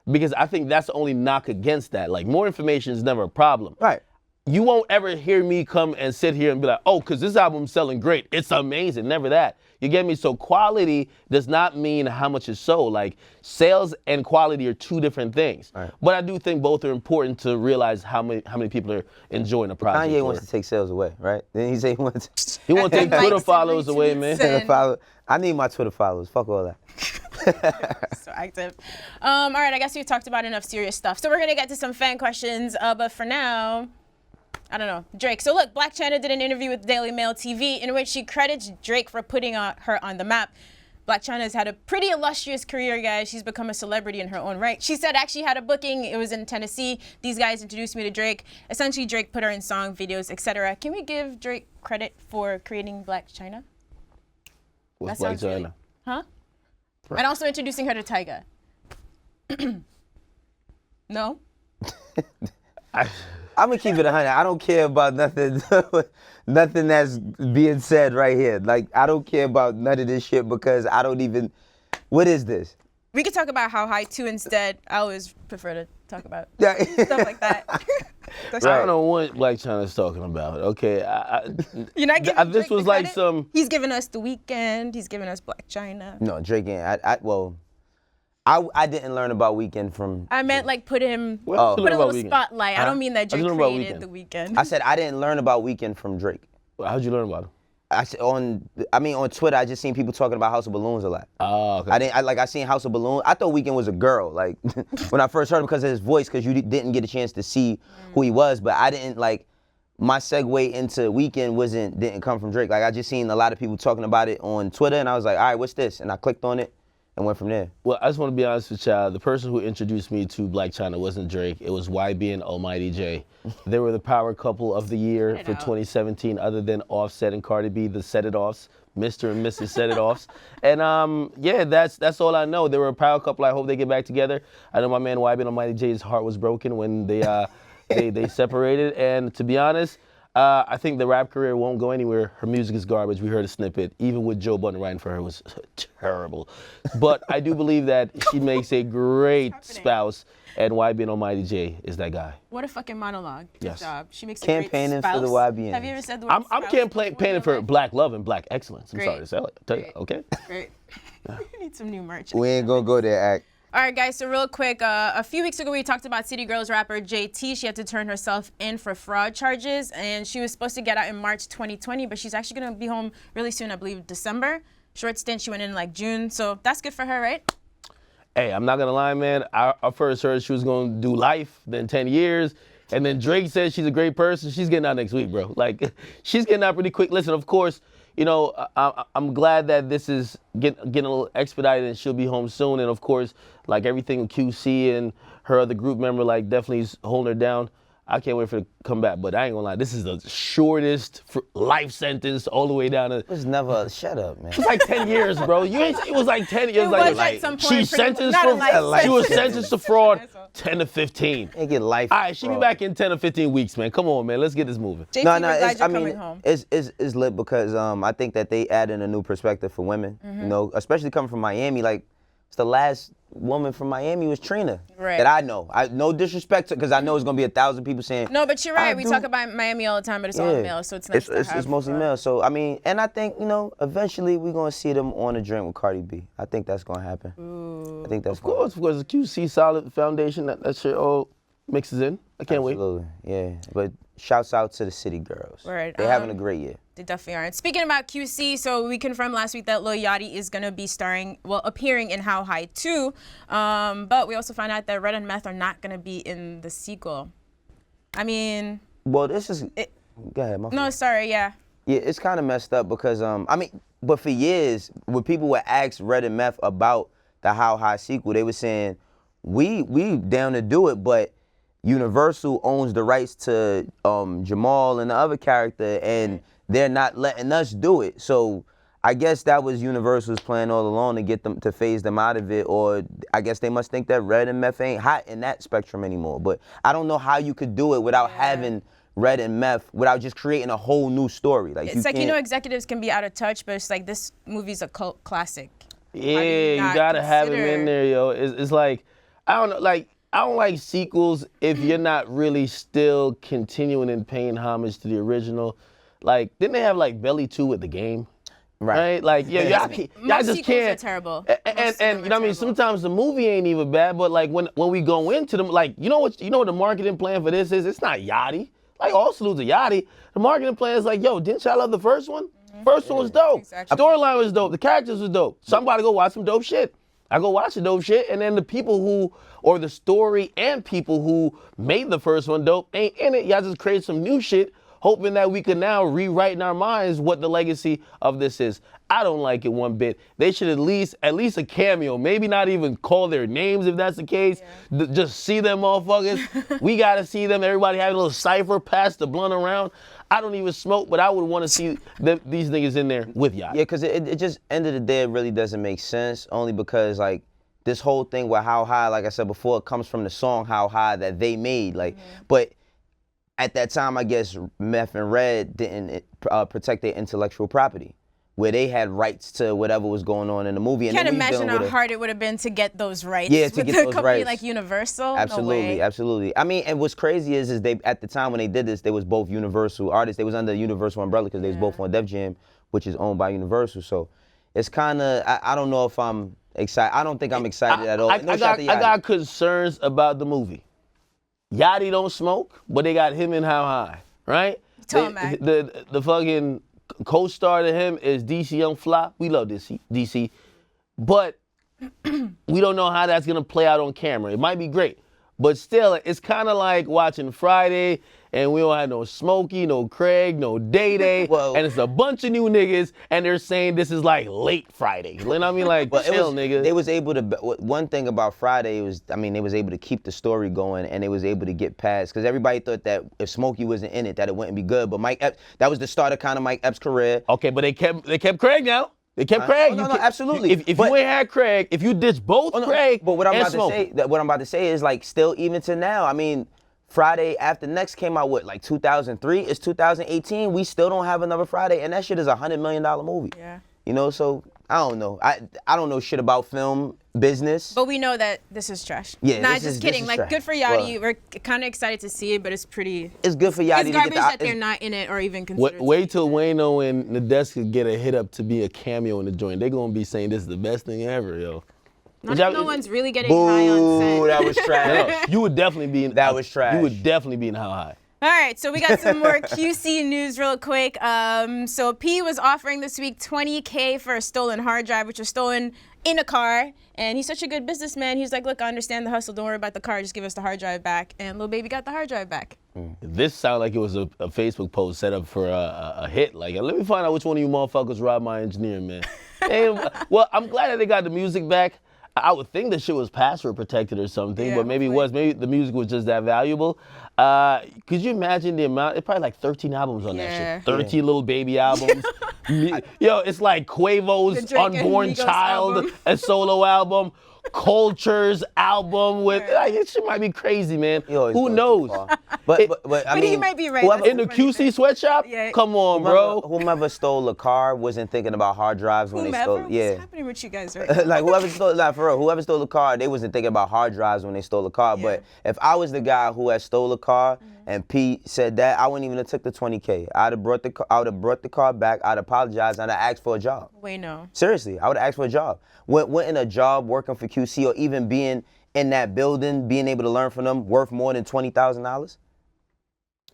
because I think that's the only knock against that. Like, more information is never a problem. Right. You won't ever hear me come and sit here and be like, oh, because this album's selling great. It's amazing. Never that. You get me? So quality does not mean how much is sold. Like, sales and quality are two different things. Right. But I do think both are important to realize how many people are enjoying the project. Kanye wants to take sales away, right? Didn't he say he wants to take Twitter followers away, man. I need my Twitter followers. Fuck all that. So active. All right, I guess we've talked about enough serious stuff. So we're going to get to some fan questions. But for now, I don't know. Drake. So look, Blac Chyna did an interview with Daily Mail TV in which she credits Drake for putting her on the map. Blac Chyna has had a pretty illustrious career, guys. She's become a celebrity in her own right. She said actually had a booking. It was in Tennessee. These guys introduced me to Drake. Essentially, Drake put her in song videos, etc. Can we give Drake credit for creating Blac Chyna? What's Blac Chyna? Really, huh? Right. And also introducing her to Tyga. No? I'm gonna keep it 100. I don't care about nothing, nothing that's being said right here. Like, I don't care about none of this shit because I don't even. What is this? We could talk about how high too instead. I always prefer to talk about stuff like that. I don't know what Blac Chyna's talking about. Okay, you're not giving this Drake was the like credit? some. He's giving us The Weeknd. He's giving us Blac Chyna. No, Drake ain't. I didn't learn about Weeknd from. I meant like put a Well, little spotlight. I don't mean that Drake created The Weeknd. I said I didn't learn about Weeknd from Drake. How'd you learn about him? On Twitter, I just seen people talking about House of Balloons a lot. Oh, okay. I seen House of Balloons. I thought Weeknd was a girl, like when I first heard him because of his voice, because you didn't get a chance to see who he was. But I didn't like my segue into Weeknd didn't come from Drake. Like I just seen a lot of people talking about it on Twitter, and I was like, all right, what's this? And I clicked on it and went from there. Well, I just want to be honest with y'all. The person who introduced me to Blac Chyna wasn't Drake. It was YB and Almighty J. They were the power couple of the year for 2017, other than Offset and Cardi B, the Set It Offs, Mr. and Mrs. Set It Offs. And yeah, that's all I know. They were a power couple. I hope they get back together. I know my man YB and Almighty J's heart was broken when they they separated. And to be honest, I think the rap career won't go anywhere. Her music is garbage. We heard a snippet. Even with Joe Budden writing for her was terrible. But I do believe that she makes a great spouse, and YB and Almighty J is that guy. What a fucking monologue. Good job. She makes a campaigning great spouse. for the YBN. Have you ever said the word I'm campaigning for black love and black excellence. I'm Great. sorry to sell it. Tell you, okay? Great. We need some new merch. We ain't gonna go there, Ak. All right, guys, so real quick, a few weeks ago we talked about City Girls rapper JT. She had to turn herself in for fraud charges, and she was supposed to get out in March 2020, but she's actually going to be home really soon, I believe December. Short stint, she went in like June, so that's good for her, right? Hey, I'm not going to lie, man. I first heard she was going to do life, then 10 years, and then Drake said she's a great person. She's getting out next week, bro. Like, she's getting out pretty quick. Listen, of course, you know, I'm glad that this is getting a little expedited and she'll be home soon. And of course, like everything with QC and her other group member, like definitely is holding her down. I can't wait for her to come back. But I ain't gonna lie, this is the shortest life sentence all the way down to. It was never, shut up, man. It was like 10 years, bro. It was like 10 years. It was at some point she sentenced she was sentenced to fraud 10 to 15. They get life. All right, she'll be back in 10 or 15 weeks, man. Come on, man. Let's get this moving. JT, No, we're glad you're I mean, coming home. it's lit because I think that they add in a new perspective for women. You know, especially coming from Miami. Like, it's the last woman from Miami was Trina. Right. That I know. No disrespect to, because I know it's gonna be 1,000 people saying. No, but you're right. We talk about Miami all the time, but it's all male, so it's nice to have. It's mostly male. So I mean, and I think, you know, eventually we're gonna see them on a drink with Cardi B. I think that's gonna happen. Ooh. I think that's. Of course, because the QC solid foundation, that shit all mixes in. I can't wait. Absolutely, yeah. But shouts out to the City Girls. Right. They're having a great year. They definitely are. And speaking about QC, so we confirmed last week that Lil Yachty is going to be appearing in How High 2. But we also found out that Wrld and Meth are not going to be in the sequel. I mean... Well, this is... Go ahead, my No, sorry, yeah. Yeah, it's kind of messed up because, I mean, but for years, when people would ask Wrld and Meth about the How High sequel, they were saying, we down to do it, but Universal owns the rights to Jamal and the other character, and they're not letting us do it. So I guess that was Universal's plan all along, to get them to phase them out of it, or I guess they must think that Wrld and Meth ain't hot in that spectrum anymore. But I don't know how you could do it without having Wrld and Meth, without just creating a whole new story. Like, it's like, you know, executives can be out of touch, but it's like, this movie's a cult classic. Yeah, you gotta have him in there, yo. It's like, I don't know, like, I don't like sequels if you're not really still continuing and paying homage to the original. Like, didn't they have like Belly 2 with The Game? Right? Like, yeah, y'all just can't. Are terrible. And you know what I mean? Sometimes the movie ain't even bad, but like when we go into them, like, you know what the marketing plan for this is? It's not Yachty. Like, all salute to Yachty. The marketing plan is like, yo, didn't y'all love the first one? First one was dope. Exactly. Storyline was dope. The characters was dope. Somebody go watch some dope shit. I go watch the dope shit, and then the people who, or the story and people who made the first one dope ain't in it. Y'all just create some new shit, hoping that we can now rewrite in our minds what the legacy of this is. I don't like it one bit. They should at least a cameo. Maybe not even call their names if that's the case. Yeah. Just see them motherfuckers. We gotta see them. Everybody have a little cipher, pass the blunt around. I don't even smoke, but I would want to see these niggas in there with y'all. Yeah, because it just, end of the day, it really doesn't make sense. Only because, like, this whole thing with How High, like I said before, it comes from the song How High that they made. Like, but at that time, I guess Meth and Red didn't protect their intellectual property, where they had rights to whatever was going on in the movie. Can't imagine how hard it would have been to get those rights. Yeah, to get those rights. Like Universal. Absolutely, no way. Absolutely. I mean, and what's crazy is they, at the time when they did this, they was both Universal artists. They was under the Universal umbrella because they was both on Def Jam, which is owned by Universal. So it's kind of, I don't know if I'm excited. I don't think I'm excited at all. I got concerns about the movie. Yachty don't smoke, but they got him in How High, right? Tell him, man. The fucking co-star to him is DC Young Fly. We love DC. But we don't know how that's gonna play out on camera. It might be great, but still, it's kind of like watching Friday and we don't have no Smokey, no Craig, no Day Day, and it's a bunch of new niggas and they're saying this is like late Friday. You know what I mean? Like, chill, nigga. They was able to, one thing about Friday was, I mean, they was able to keep the story going and they was able to get past, because everybody thought that if Smokey wasn't in it, that it wouldn't be good, but Mike Epps, that was the start of kind of Mike Epps' career. Okay, but they kept Craig now. They kept Craig. No, absolutely. If you ain't had Craig, if you ditch both Craig but what I'm and about Smokey. to say, what I'm about to say is, like, still even to now, I mean, Friday After Next came out, what, like 2003? It's 2018. We still don't have another Friday, and that shit is a $100 million movie. Yeah. You know, so I don't know. I don't know shit about film business. But we know that this is trash. Yeah, nah, this just is kidding. Like, trash. good for Yachty. We're kind of excited to see it, but it's pretty. It's good for Yachty. It's garbage that they're not in it or even considered. Wait till Wayno and Nadeska get a hit up to be a cameo in the joint. They're gonna be saying this is the best thing ever, yo. No one's really getting high on set. That was trash. You would definitely be in. That was trash. You would definitely be in How High. All right, so we got some more QC news real quick. So P was offering this week $20K for a stolen hard drive, which was stolen in a car. And he's such a good businessman. He's like, look, I understand the hustle. Don't worry about the car. Just give us the hard drive back. And Lil Baby got the hard drive back. This sounded like it was a Facebook post set up for a hit. Like, let me find out which one of you motherfuckers robbed my engineer, man. And, well, I'm glad that they got the music back. I would think the shit was password protected or something, but maybe it was. Maybe the music was just that valuable. Could you imagine the amount? It's probably like 13 albums on that shit. 13 Lil Baby albums. Yo, it's like Quavo's Unborn Child, album. A solo album. Culture's album with, like, it shit might be crazy, man. Who knows? But I mean, he might be right. In the QC sweatshop? Yeah. Come on, bro. Whomever stole a car wasn't thinking about hard drives when they stole. What's happening with you guys right now? Like, whoever stole, like, for real, whoever stole a car, they wasn't thinking about hard drives when they stole a car. But if I was the guy who had stole a car and Pete said that, I wouldn't even have took the $20K. I'd have brought the car back. I'd apologize and I'd asked for a job. Wayno. Seriously, I would have asked for a job. Wouldn't a job working for QC or even being in that building, being able to learn from them, worth more than $20,000?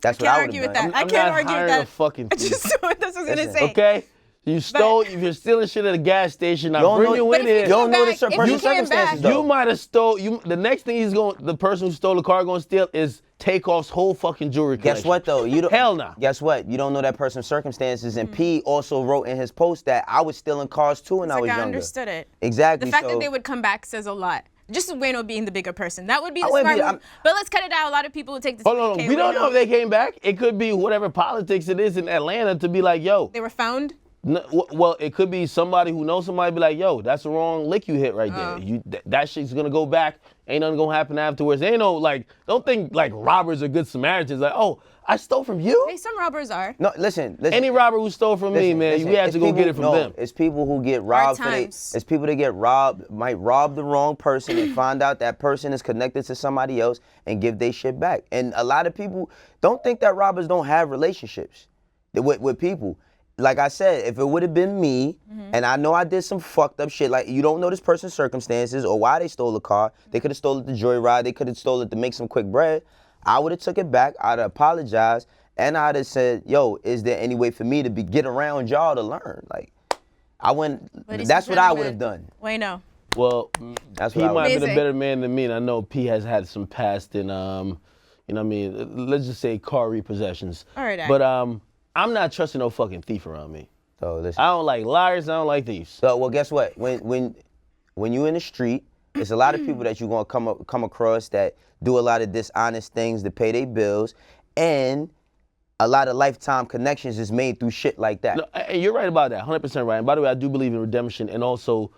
That's what I would have done. I can't argue with that. Fucking That's what I was gonna say. Okay. You stole, if you're stealing shit at a gas station, I bring you in here. You don't know the person's circumstances, though. You might have the next thing the person who stole the car gonna steal is Takeoff's whole fucking jewelry collection. Guess what, though? Hell no. Guess what? You don't know that person's circumstances, and P also wrote in his post that I was stealing cars too when I was younger. I understood it. Exactly. The fact that they would come back says a lot. Just Wayno being the bigger person. That would be the smart move. But let's cut it out. A lot of people would take this. Hold on. We don't know if they came back. It could be whatever politics it is in Atlanta to be like, yo. They were found? No, well, it could be somebody who knows somebody be like, yo, that's the wrong lick you hit right there. That shit's gonna go back. Ain't nothing gonna happen afterwards. Ain't no, like, don't think like robbers are good Samaritans. Like, oh, I stole from you? Hey, some robbers are. No, listen. Any robber who stole from me, man, you had to go get it from them. It's people who get robbed. It's people that get robbed, might rob the wrong person and find out that person is connected to somebody else and give their shit back. And a lot of people don't think that robbers don't have relationships with people. Like I said, if it would have been me, and I know I did some fucked up shit, like you don't know this person's circumstances or why they stole the car. They could have stole it to joyride. They could have stole it to make some quick bread. I would have took it back. I'd have apologized, and I'd have said, "Yo, is there any way for me to get around y'all to learn?" Like, I wouldn't. That's what I would have done. Wayno. Well, That's P what I might would have been a Amazing. better man than me, and I know P has had some past in, you know what I mean, let's just say car repossessions. All right, Ak. But I'm not trusting no fucking thief around me. So listen. I don't like liars, I don't like thieves. So well, guess what? When you in the street, there's a lot of people that you're gonna come across that do a lot of dishonest things to pay their bills, and a lot of lifetime connections is made through shit like that. No, and you're right about that, 100% right. And by the way, I do believe in redemption and also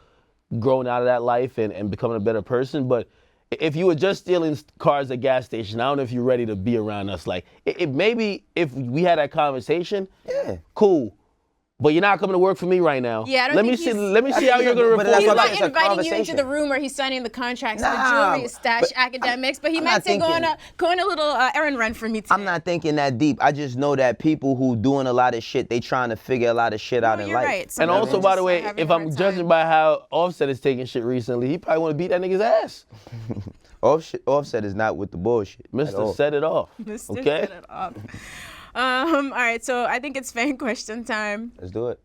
growing out of that life and becoming a better person. But if you were just stealing cars at gas station, I don't know if you're ready to be around us. Like, maybe if we had that conversation, Yeah. cool. But you're not coming to work for me right now. Yeah, I don't let me think see. he's- Let me see how you're gonna But report. that's He's what not it's a inviting you into conversation. the room where he's signing the contracts, Nah, the jewelry stash, but academics. But he I'm might not say, thinking- go on a little errand run for me today. I'm not thinking that deep. I just know that people who doing a lot of shit, they trying to figure a lot of shit out No, in you're life. right. Some And people also, just by the are way, having if a I'm hard judging time. by how Offset is taking shit recently, he probably want to beat that nigga's ass. Offset is not with the bullshit. at Mister, all. set it off. Mr. Okay. Set it up. All right, so I think it's fan question time. Let's do it.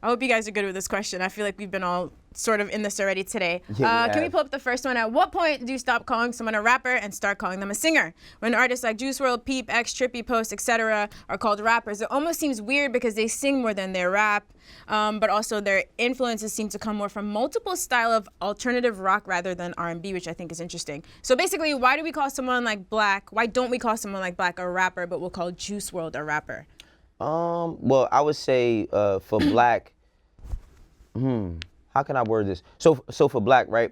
I hope you guys are good with this question. I feel like we've been all sort of in this already today. Yeah, we Can we have. pull up the first one? At what point do you stop calling someone a rapper and start calling them a singer? When artists like Juice WRLD, Peep, X, Trippie, Post, etc. are called rappers, it almost seems weird because they sing more than they rap, but also their influences seem to come more from multiple style of alternative rock rather than R&B, which I think is interesting. So basically, why do we call someone like Black? Why don't we call someone like Black a rapper, but we'll call Juice WRLD a rapper? Well, I would say for Black, how can I word this? So for Black, right?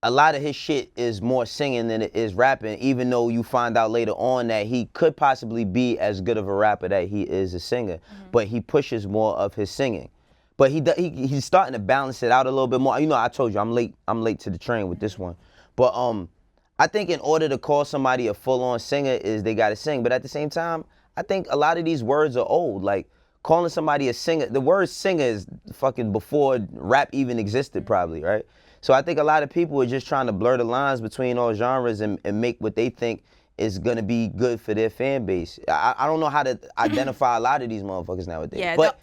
A lot of his shit is more singing than it is rapping, even though you find out later on that he could possibly be as good of a rapper that he is a singer, but he pushes more of his singing. But he's starting to balance it out a little bit more. You know, I told you I'm late to the train with this one. But I think in order to call somebody a full-on singer is they gotta sing. But at the same time, I think a lot of these words are old. Like calling somebody a singer, the word singer is fucking before rap even existed probably, right? So I think a lot of people are just trying to blur the lines between all genres and make what they think is gonna be good for their fan base. I don't know how to identify a lot of these motherfuckers nowadays. Yeah, but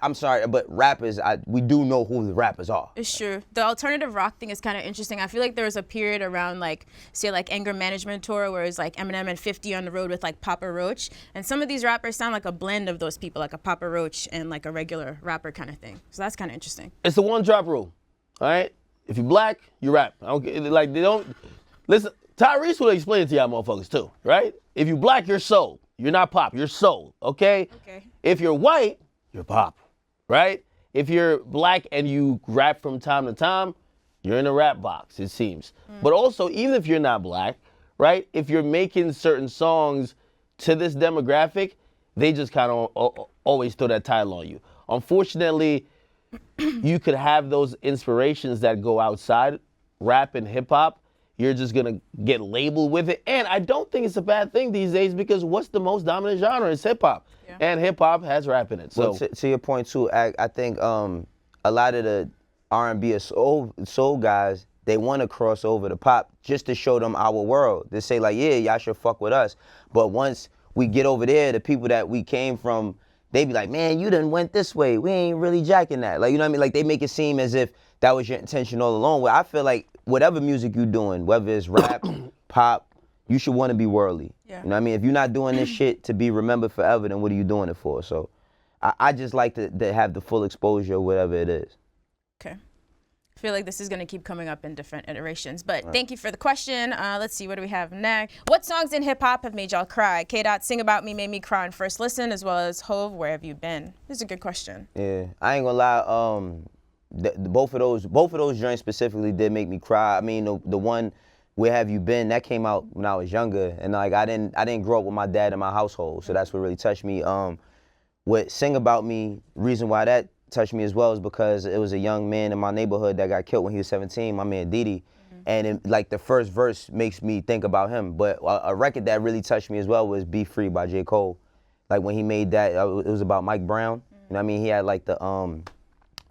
I'm sorry, but rappers, we do know who the rappers are. It's true. The alternative rock thing is kind of interesting. I feel like there was a period around like, say like Anger Management Tour where it was like Eminem and 50 on the road with like Papa Roach. And some of these rappers sound like a blend of those people, like a Papa Roach and like a regular rapper kind of thing. So that's kind of interesting. It's the one drop rule. All right. If you're Black, you rap. I don't care. Like they don't listen. Tyrese will explain it to y'all motherfuckers too, right? If you Black, you're soul. You're not pop. You're soul. Okay. Okay. If you're white, you're pop, right? If you're Black and you rap from time to time, you're in a rap box, it seems. But also, even if you're not Black, right? If you're making certain songs to this demographic, they just kind of always throw that title on you. Unfortunately, you could have those inspirations that go outside rap and hip hop. You're just gonna get labeled with it. And I don't think it's a bad thing these days because what's the most dominant genre is hip hop. Yeah. And hip hop has rap in it. So Well, to your point too, I think a lot of the R&B or soul guys, they want to cross over to pop just to show them our world. They say like, yeah, y'all should fuck with us. But once we get over there, the people that we came from, they be like, man, you done went this way. We ain't really jacking that. Like, you know what I mean? Like they make it seem as if that was your intention all along. Where I feel like whatever music you doing, whether it's rap, pop, you should want to be worldly. Yeah. You know what I mean? If you're not doing this shit to be remembered forever, then what are you doing it for? So I just like to have the full exposure of whatever it is. Okay. I feel like this is going to keep coming up in different iterations. But thank you for the question. Let's see, what do we have next? What songs in hip hop have made y'all cry? K-Dot, Sing About Me made me cry on first listen, as well as Hove, Where Have You Been? This is a good question. Yeah, I ain't gonna lie. Both of those joints specifically did make me cry. I mean, the one Where Have You Been, that came out when I was younger, and like I didn't grow up with my dad in my household, so that's what really touched me. What Sing About Me, reason why that touched me as well is because it was a young man in my neighborhood that got killed when he was 17, my man Didi. And like the first verse makes me think about him. But a record that really touched me as well was Be Free by J. Cole. Like when he made that, it was about Mike Brown. You know what I mean? He had like the,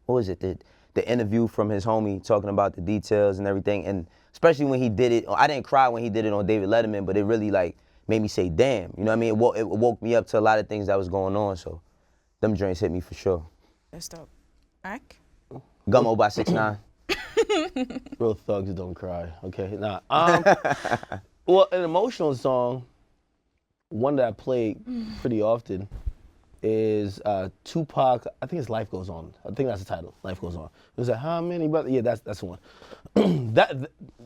what was it? The interview from his homie talking about the details and everything. And especially when he did it, I didn't cry when he did it on David Letterman, but it really like made me say, damn. You know what I mean? It woke me up to a lot of things that was going on. So them joints hit me for sure. That's dope. Ak? Gummo by 6ix9ine. Real thugs don't cry. Okay, nah. Well, an emotional song, one that I play pretty often, is Tupac. I think it's "Life Goes On." I think that's the title. "Life Goes On." It was like, how many brothers? Yeah, that's the one.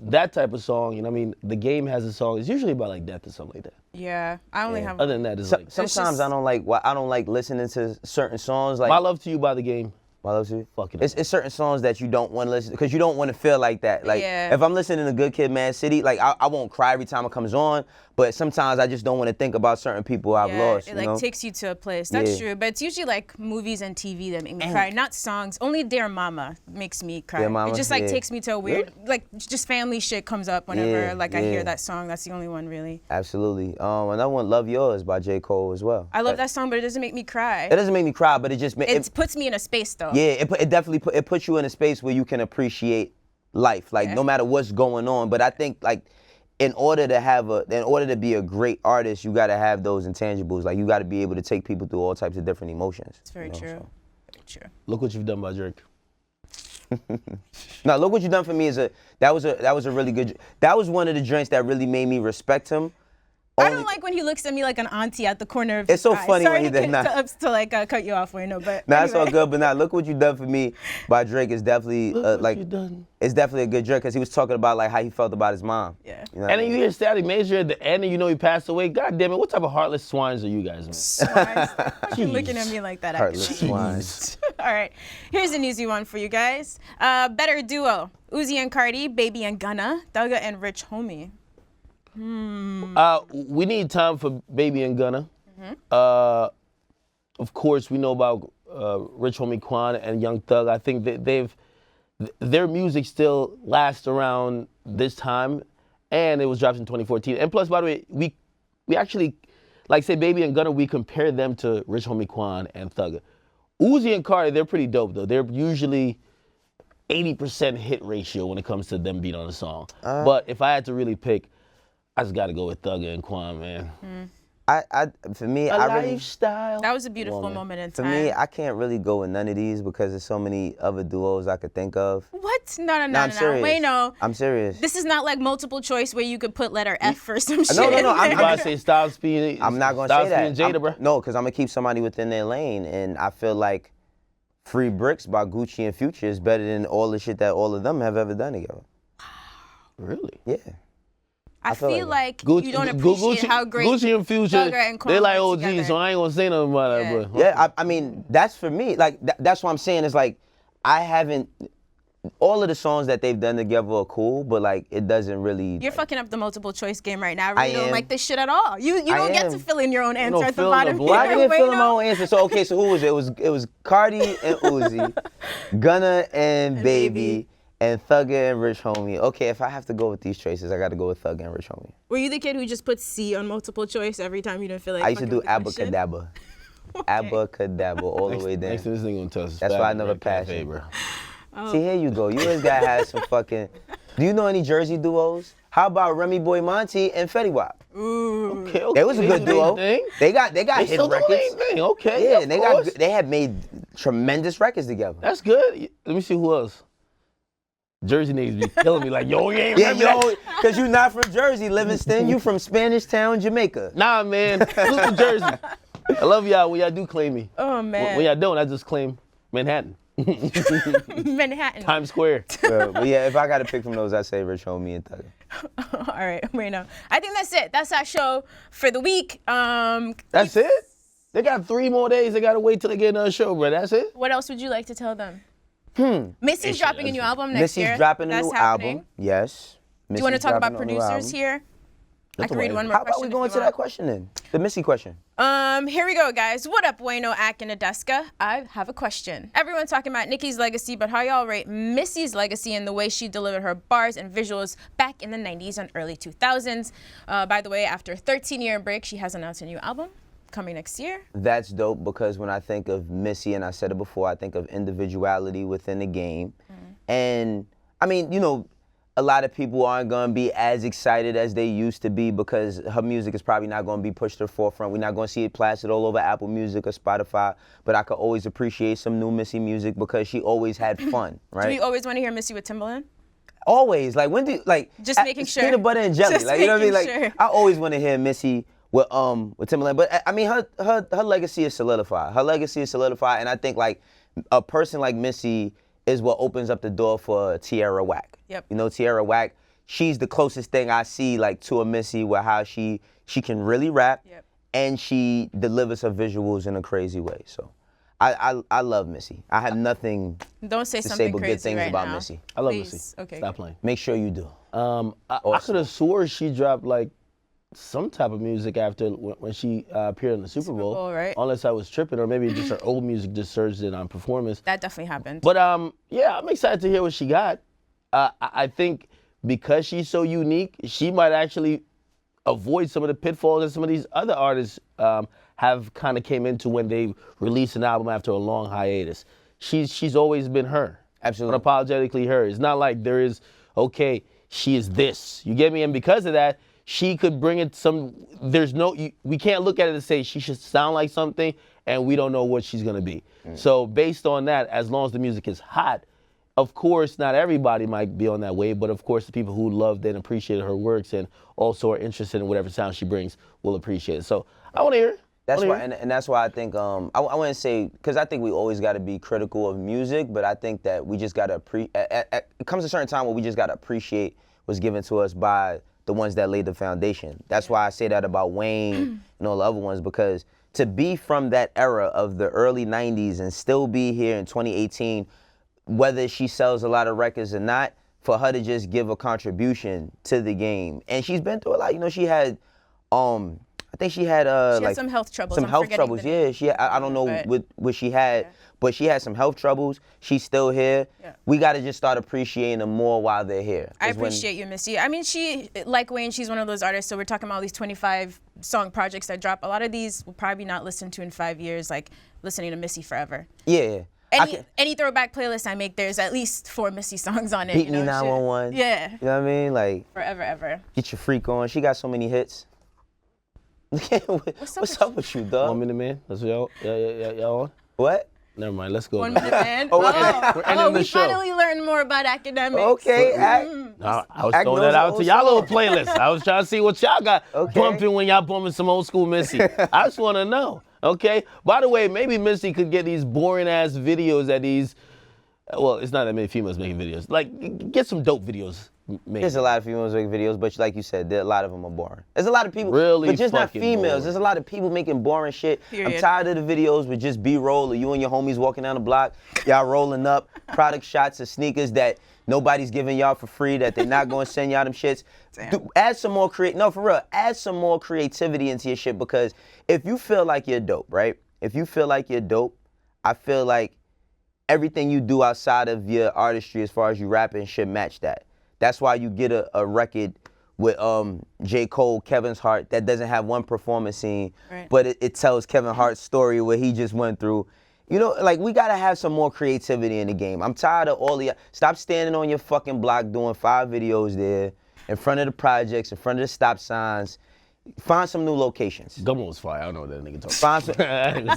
that type of song. You know, what I mean, The Game has a song. It's usually about like death or something like that. Yeah, I only have. Other than that, it's like Sometimes I don't like listening to certain songs. Like "My Love to You" by The Game. My Love to You. Fucking It's certain songs that you don't want to listen because you don't want to feel like that. Like Yeah. if I'm listening to Good Kid, Mad City, like I won't cry every time it comes on, but sometimes I just don't want to think about certain people I've lost. It you like know? takes you to a place. That's Yeah. true, but it's usually like movies and TV that make me cry, not songs. Only Dear Mama makes me cry. Dear Mama, it just like yeah. takes me to a weird, like just family shit comes up whenever Yeah, like I hear yeah. that song. That's the only one really. Absolutely. Another one, Love Yours by J. Cole as well. I love that song, but it doesn't make me cry. It doesn't make me cry, but it just It puts me in a space though. Yeah, it definitely puts you in a space where you can appreciate life, like no matter what's going on. But I think like in order to be a great artist, you got to have those intangibles. Like you got to be able to take people through all types of different emotions. It's very true. So. Very true. Look What You've Done by Drake. Now, Look What You Done for Me that was a really good. That was one of the joints that really made me respect him. I don't like when he looks at me like an auntie at the corner of It's his so eye. funny Sorry when he did not. to like cut you off, Wayno, but Nah, it's all anyway. good. But now, Look What You Done for Me by Drake is definitely like You done. it's definitely a good joint because he was talking about like how he felt about his mom. Yeah. You know what And I then mean? you hear Static Major at the end, and you know he passed away. God damn it! What type of heartless swines are you guys, man? Swines. You're looking at me like that. Heartless Actually. swines. All right, here's an easy one for you guys. Better duo: Uzi and Cardi, Baby and Gunna, Thugger and Rich Homie. We need time for Baby and Gunna. Of course, we know about Rich Homie Quan and Young Thug. I think that their music still lasts around this time, and it was dropped in 2014. And plus, by the way, we actually, like say Baby and Gunna, we compare them to Rich Homie Quan and Thugger. Uzi and Cardi, they're pretty dope though. They're usually 80% hit ratio when it comes to them being on a song. But if I had to really pick, I just got to go with Thugger and Quan, man. For me, A I really. lifestyle. That was a beautiful moment in For time. me, I can't really go with none of these because there's so many other duos I could think of. What? No. I'm serious. Wayno. I'm serious. This is not like multiple choice where you could put letter F for some shit. No, in I'm You there. gotta say Styles P. I'm not gonna Styles say that. P and Jada, bro. No, because I'm gonna keep somebody within their lane, and I feel like Free Bricks by Gucci and Future is better than all the shit that all of them have ever done together. Really? Yeah. I feel feel like like you don't appreciate how great Gucci and Future, Thugger and Quan they like work OGs, together. so I ain't gonna say nothing about Yeah. that, but Yeah, I mean, that's for me. Like, that's what I'm saying is like, I haven't, all of the songs that they've done together are cool, but like, it doesn't really. You're fucking up the multiple choice game right now. I really I don't am. like this shit at all. You don't get to am. fill in your own answer at the fill in the bottom. blank. I here, didn't feel Wayno. my own answer. So okay, so who was it? It was Cardi and Uzi, Gunna and Baby, and Thugger and Rich Homie. Okay, if I have to go with these choices, I got to go with Thugger and Rich Homie. Were you the kid who just put C on multiple choice every time you didn't feel like? I used to fucking do with the question? abacadabra. Abacadabra all the way down. next thing this nigga gonna tell us. That's Fat why I and never Red Cafe, passed it. bro. See, here you go. You always gotta have some fucking. Do you know any Jersey duos? How about Remy Boy Monty and Fetty Wap? Okay, It was a good duo. Thing. They got They hit still doing records. their thing. Okay, Yeah, of and course. they had made tremendous records together. That's good. Let me see who else. Jersey niggas be killing me like, yo, you ain't Yeah, remember yo, that? because you're not from Jersey, Livingston. You from Spanish Town, Jamaica. Nah, man. Salute to Jersey. I love y'all when y'all do claim me. Oh man. When y'all don't, I just claim Manhattan. Manhattan. Times Square. But yeah, if I got to pick from those, I'd say Rich Homie and Thugger. All right, Wayno. I think that's it. That's our show for the week. That's it? They got 3 more days. They got to wait till they get another show, bro. That's it? What else would you like to tell them? Missy's Shit, dropping a new album next Missy's year. dropping a That's new happening. album. Yes. Do you want to talk about producers here? I can read one more How about question. we if go you into that want. question then? The Missy question. Here we go, guys. What up, Wayno, Ak, and Nadeska? I have a question. Everyone's talking about Nicki's legacy, but how y'all rate Missy's legacy and the way she delivered her bars and visuals back in the 90s and early 2000s? By the way, after a 13-year break, she has announced a new album coming next year. That's dope because when I think of Missy, and I said it before, I think of individuality within the game. And I mean, you know, a lot of people aren't going to be as excited as they used to be because her music is probably not going to be pushed to the forefront. We're not going to see it plastered all over Apple Music or Spotify, but I could always appreciate some new Missy music because she always had fun, right? Do you always want to hear Missy with Timbaland? Always. Like, when do, like, just making sure. Peanut butter and jelly. Just like, you know what I mean? Like, sure. I always want to hear Missy with Timbaland. But I mean, her legacy is solidified. Her legacy is solidified, and I think like a person like Missy is what opens up the door for Tierra Whack. Yep. You know, Tierra Whack, she's the closest thing I see like to a Missy with how she can really rap, yep. and she delivers her visuals in a crazy way. So I love Missy. I have nothing Don't say to something say but crazy good things right about now. Missy. I love Please. Missy. Okay. Stop playing. Make sure you do. I could have swore she dropped like some type of music after when she appeared in the Super Bowl. Bowl, right? Unless I was tripping, or maybe just her old music just surged in on performance. That definitely happened. But yeah, I'm excited to hear what she got. I think because she's so unique, she might actually avoid some of the pitfalls that some of these other artists have kind of came into when they release an album after a long hiatus. She's always been her. Absolutely. Unapologetically her. It's not like there is, okay, she is this. You get me? And because of that, she could bring it we can't look at it and say she should sound like something and we don't know what she's gonna be. So based on that, as long as the music is hot, of course, not everybody might be on that wave, but of course the people who loved and appreciated her works and also are interested in whatever sound she brings will appreciate it. So I wanna hear it. That's why, and that's why I think I wouldn't say, because I think we always got to be critical of music, but I think that we just got to it comes a certain time where we just got to appreciate what's given to us by the ones that laid the foundation. That's why I say that about Wayne and all the other ones, because to be from that era of the early 90s and still be here in 2018, whether she sells a lot of records or not, for her to just give a contribution to the game. And she's been through a lot. You know, she had I think she had like some health troubles. Some health troubles, yeah. She I don't know what she had, but she had some health troubles. She's still here. Yeah. We got to just start appreciating them more while they're here. I appreciate you, Missy. I mean, she, like Wayne, she's one of those artists, so we're talking about all these 25-song projects that drop. A lot of these will probably not listen to in 5 years, like listening to Missy forever. Yeah. Any throwback playlist I make, there's at least 4 Missy songs on it. Beat you know, Me 911. Yeah. You know what I mean? Like, Forever, ever. Get Your Freak On. She got so many hits. What's up with you, dog? 1 Minute Man. That's what y'all on? What? Never mind. Let's go. 1 Minute Man. We're ending the we show. finally learned more about academics. Okay. I was throwing that out to y'all little playlist. I was trying to see what y'all got bumping when y'all bumping some old school Missy. I just want to know. Okay. By the way, maybe Missy could get these boring ass videos that these. Well, it's not that many females making videos. Like, get some dope videos made. There's a lot of females making videos, but like you said, a lot of them are boring. There's a lot of people, really, but just not fucking females. boring. There's a lot of people making boring shit. Period. I'm tired of the videos with just B-roll or you and your homies walking down the block, y'all rolling up product shots of sneakers that nobody's giving y'all for free, that they're not going to send y'all them shits. Add some more no, for real, add some more creativity into your shit, because if you feel like you're dope, right? If you feel like you're dope, I feel like everything you do outside of your artistry as far as you rapping should match that. That's why you get a record with J. Cole, Kevin's Heart, that doesn't have one performance scene, but it tells Kevin Hart's story, what he just went through. You know, like, we gotta have some more creativity in the game. I'm tired of all the, stop standing on your fucking block doing 5 videos there, in front of the projects, in front of the stop signs. Find some new locations. Gummo was fire. I don't know what that nigga talking Find some,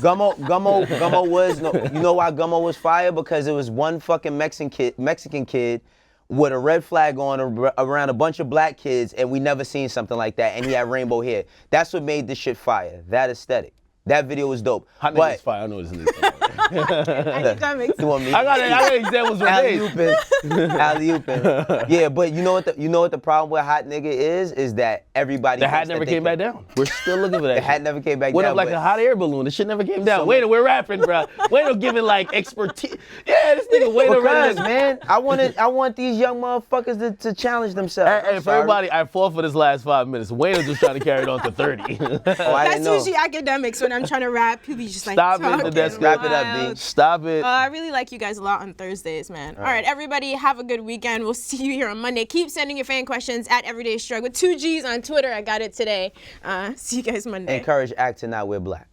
Gummo was, you know why Gummo was fire? Because it was one fucking Mexican kid with a red flag on around a bunch of black kids, and we never seen something like that, and he had rainbow hair. That's what made this shit fire, that aesthetic. That video was dope. Hot nigga's fire. I know this nigga. Academics. You want me? I got examples for days. Alley-ooping. Yeah, but you know what the problem with Hot Nigga is that everybody. The hat never came back down. We're still looking for that. The hat never came back Went down. up like a hot air balloon. The shit never came down. Wayno, we're rapping, bro. Wayno giving like expertise. Yeah, this nigga Wayno Because, ready. man, I want these young motherfuckers to challenge themselves. Hey, for everybody, I fought for this last 5 minutes. Wayno just trying to carry it on to 30. That's usually academics when I'm trying to rap. People just like Stop it, talking Nadeska. Wrap it up, B. Stop it. I really like you guys a lot on Thursdays, man. All right, everybody, have a good weekend. We'll see you here on Monday. Keep sending your fan questions at Everyday Strugg with 2 G's on Twitter. I got it today. See you guys Monday. Encourage Ak to not wear black.